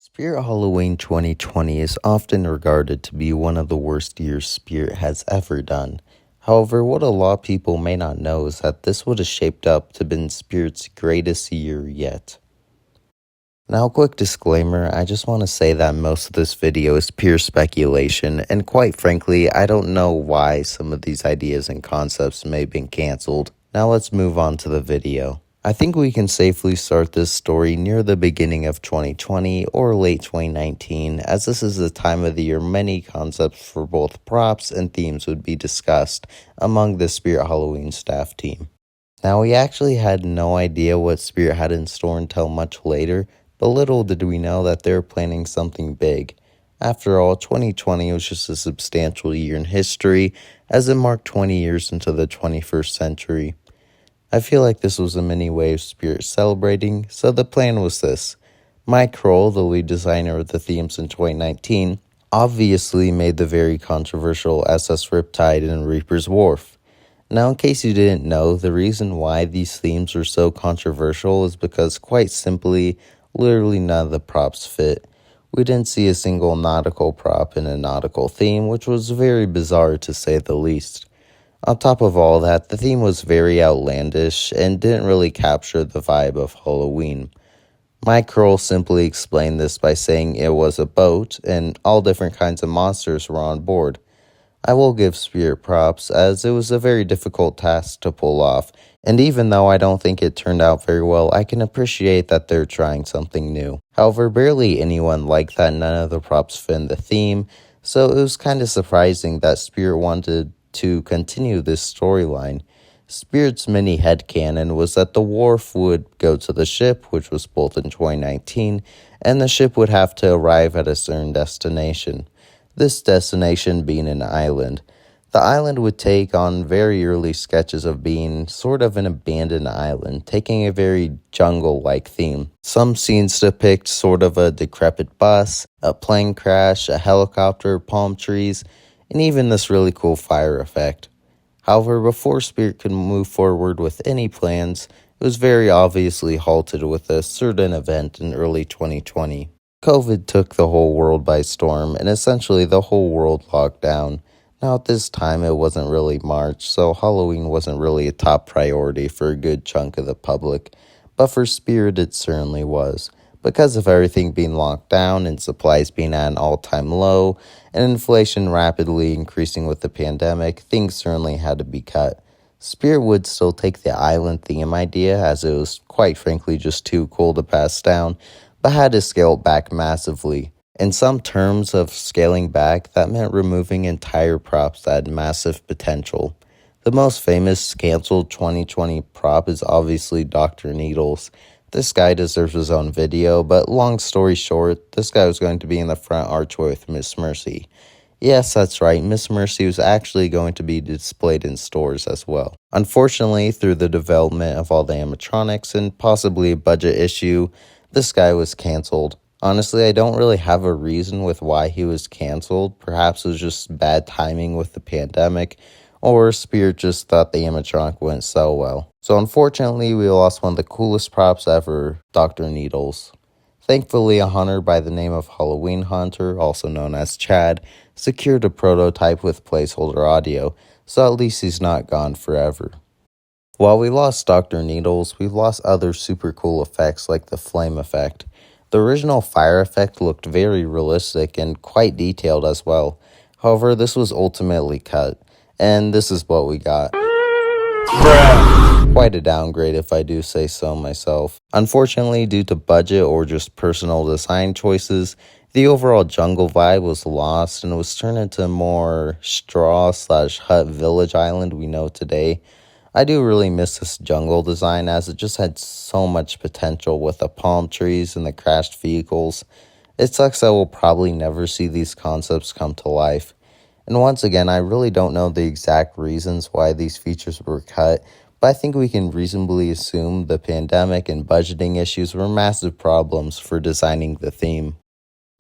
Spirit Halloween 2020 is often regarded to be one of the worst years Spirit has ever done. However, what a lot of people may not know is that this would have shaped up to been Spirit's greatest year yet. Now, quick disclaimer, I just want to say that most of this video is pure speculation, and quite frankly, I don't know why some of these ideas and concepts may have been cancelled. Now let's move on to the video. I think we can safely start this story near the beginning of 2020 or late 2019, as this is the time of the year many concepts for both props and themes would be discussed among the Spirit Halloween staff team. Now, we actually had no idea what Spirit had in store until much later, but little did we know that they were planning something big. After all, 2020 was just a substantial year in history, as it marked 20 years into the 21st century. I feel like this was a mini way of Spirit celebrating, so the plan was this. Mike Kroll, the lead designer of the themes in 2019, obviously made the very controversial SS Riptide and Reaper's Wharf. Now, in case you didn't know, the reason why these themes are so controversial is because, quite simply, literally none of the props fit. We didn't see a single nautical prop in a nautical theme, which was very bizarre to say the least. On top of all that, the theme was very outlandish and didn't really capture the vibe of Halloween. Mike Kroll simply explained this by saying it was a boat and all different kinds of monsters were on board. I will give Spirit props, as it was a very difficult task to pull off, and even though I don't think it turned out very well, I can appreciate that they're trying something new. However, barely anyone liked that none of the props fit in the theme, so it was kind of surprising that Spirit wanted to continue this storyline. Spirit's mini headcanon was that the wharf would go to the ship, which was built in 2019, and the ship would have to arrive at a certain destination. This destination being an island. The island would take on very early sketches of being sort of an abandoned island, taking a very jungle-like theme. Some scenes depict sort of a decrepit bus, a plane crash, a helicopter, palm trees, and even this really cool fire effect. However, before Spirit could move forward with any plans, it was very obviously halted with a certain event in early 2020. COVID took the whole world by storm, and essentially the whole world locked down. Now at this time it wasn't really March, so Halloween wasn't really a top priority for a good chunk of the public, but for Spirit it certainly was. Because of everything being locked down and supplies being at an all-time low, and inflation rapidly increasing with the pandemic, things certainly had to be cut. Spirit would still take the island theme idea, as it was quite frankly just too cool to pass down, but had to scale it back massively. In some terms of scaling back, that meant removing entire props that had massive potential. The most famous cancelled 2020 prop is obviously Dr. Needles. This guy deserves his own video, but long story short, this guy was going to be in the front archway with Miss Mercy. Yes, that's right, Miss Mercy was actually going to be displayed in stores as well. Unfortunately, through the development of all the animatronics and possibly a budget issue, this guy was cancelled. Honestly, I don't really have a reason with why he was cancelled. Perhaps it was just bad timing with the pandemic, or Spirit just thought the animatronic went so well. So unfortunately, we lost one of the coolest props ever, Dr. Needles. Thankfully, a hunter by the name of Halloween Hunter, also known as Chad, secured a prototype with placeholder audio, so at least he's not gone forever. While we lost Dr. Needles, we lost other super cool effects like the flame effect. The original fire effect looked very realistic and quite detailed as well. However, this was ultimately cut, and this is what we got. Quite a downgrade if I do say so myself. Unfortunately, due to budget or just personal design choices, the overall jungle vibe was lost and was turned into a more straw/hut village island we know today. I do really miss this jungle design, as it just had so much potential with the palm trees and the crashed vehicles. It sucks that we'll probably never see these concepts come to life. And once again, I really don't know the exact reasons why these features were cut, but I think we can reasonably assume the pandemic and budgeting issues were massive problems for designing the theme.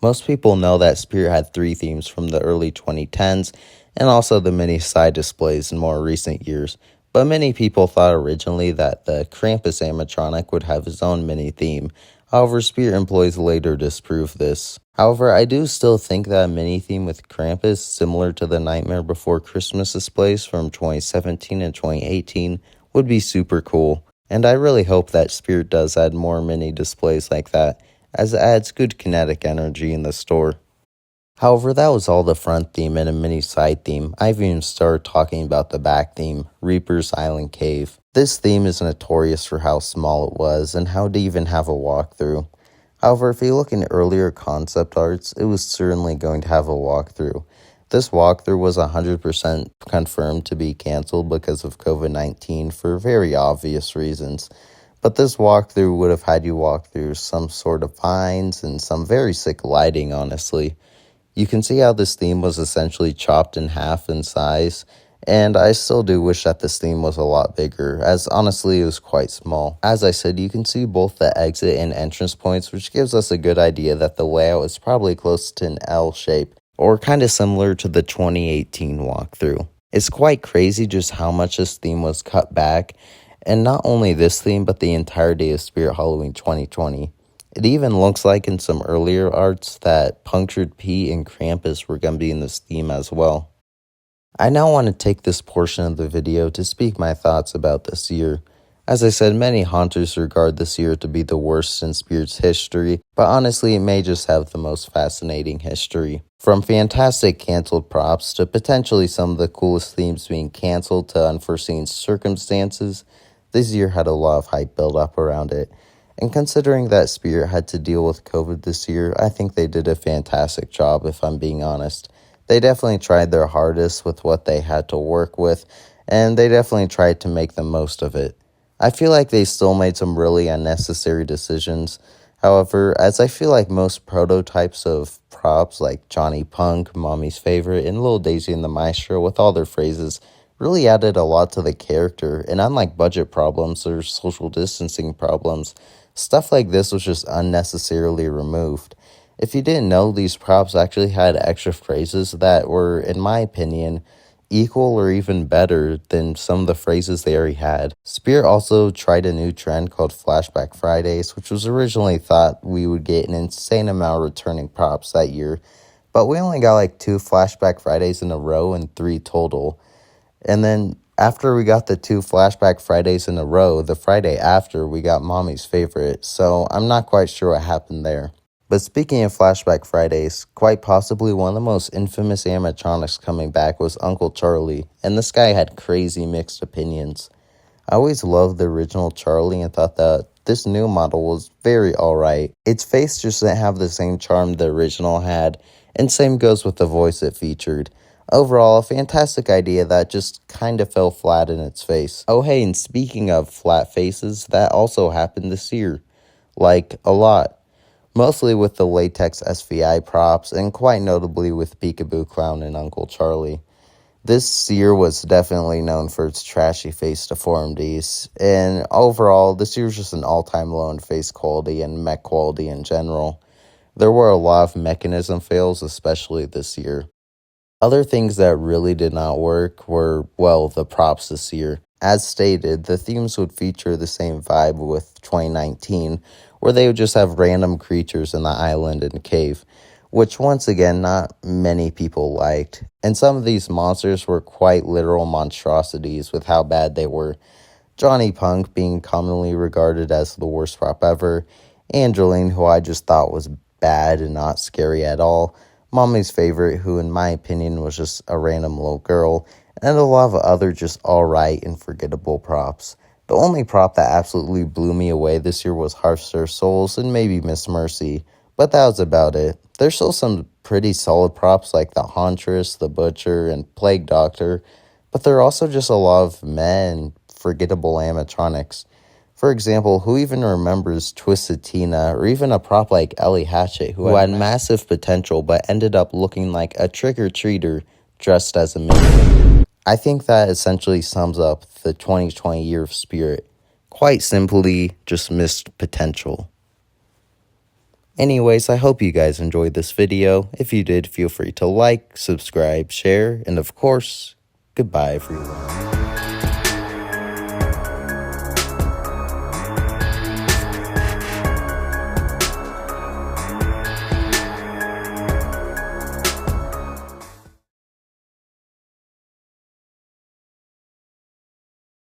Most people know that Spirit had 3 themes from the early 2010s, and also the many side displays in more recent years. But many people thought originally that the Krampus animatronic would have his own mini theme. However, Spirit employees later disproved this. However, I do still think that a mini-theme with Krampus, similar to the Nightmare Before Christmas displays from 2017 and 2018, would be super cool. And I really hope that Spirit does add more mini displays like that, as it adds good kinetic energy in the store. However, that was all the front theme and a mini side theme. I've even started talking about the back theme, Reaper's Island Cave. This theme is notorious for how small it was and how to even have a walkthrough. However, if you look in earlier concept arts, it was certainly going to have a walkthrough. This walkthrough was 100% confirmed to be cancelled because of COVID-19 for very obvious reasons. But this walkthrough would have had you walk through some sort of vines and some very sick lighting, honestly. You can see how this theme was essentially chopped in half in size, and I still do wish that this theme was a lot bigger, as honestly it was quite small. As I said, you can see both the exit and entrance points, which gives us a good idea that the layout is probably close to an L shape, or kind of similar to the 2018 walkthrough. It's quite crazy just how much this theme was cut back, and not only this theme, but the entirety of Spirit Halloween 2020. It even looks like in some earlier arts that Punctured Pete and Krampus were going to be in this theme as well. I now want to take this portion of the video to speak my thoughts about this year. As I said, many haunters regard this year to be the worst in Spirit's history, but honestly it may just have the most fascinating history. From fantastic cancelled props to potentially some of the coolest themes being cancelled to unforeseen circumstances, this year had a lot of hype built up around it. And considering that Spirit had to deal with COVID this year, I think they did a fantastic job, if I'm being honest. They definitely tried their hardest with what they had to work with, and they definitely tried to make the most of it. I feel like they still made some really unnecessary decisions. However, as I feel like most prototypes of props like Johnny Punk, Mommy's Favorite, and Little Daisy and the Maestro with all their phrases really added a lot to the character, and unlike budget problems or social distancing problems, stuff like this was just unnecessarily removed. If you didn't know, these props actually had extra phrases that were, in my opinion, equal or even better than some of the phrases they already had. Spirit also tried a new trend called Flashback Fridays, which was originally thought we would get an insane amount of returning props that year, but we only got like 2 Flashback Fridays in a row and 3 total. And then after we got the 2 Flashback Fridays in a row, the Friday after, we got Mommy's Favorite, so I'm not quite sure what happened there. But speaking of Flashback Fridays, quite possibly one of the most infamous animatronics coming back was Uncle Charlie, and this guy had crazy mixed opinions. I always loved the original Charlie and thought that this new model was very alright. Its face just didn't have the same charm the original had, and same goes with the voice it featured. Overall, a fantastic idea that just kind of fell flat in its face. Oh hey, and speaking of flat faces, that also happened this year. Like, a lot. Mostly with the latex SVI props, and quite notably with Peekaboo Clown and Uncle Charlie. This year was definitely known for its trashy face deformities, and overall, this year was just an all-time low in face quality and mech quality in general. There were a lot of mechanism fails, especially this year. Other things that really did not work were, well, the props this year. As stated, the themes would feature the same vibe with 2019, where they would just have random creatures in the island and cave, which once again, not many people liked. And some of these monsters were quite literal monstrosities with how bad they were. Johnny Punk being commonly regarded as the worst prop ever, Angeline, who I just thought was bad and not scary at all, Mommy's Favorite, who in my opinion was just a random little girl, and a lot of other just alright and forgettable props. The only prop that absolutely blew me away this year was Hearthstar Souls and maybe Miss Mercy, but that was about it. There's still some pretty solid props like the Hauntress, the Butcher, and Plague Doctor, but there are also just a lot of meh and forgettable animatronics. For example, who even remembers Twisted Tina, or even a prop like Ellie Hatchet, who had massive potential but ended up looking like a trick-or-treater dressed as a minion? I think that essentially sums up the 2020 year of Spirit. Quite simply, just missed potential. Anyways, I hope you guys enjoyed this video. If you did, feel free to like, subscribe, share, and of course, goodbye everyone.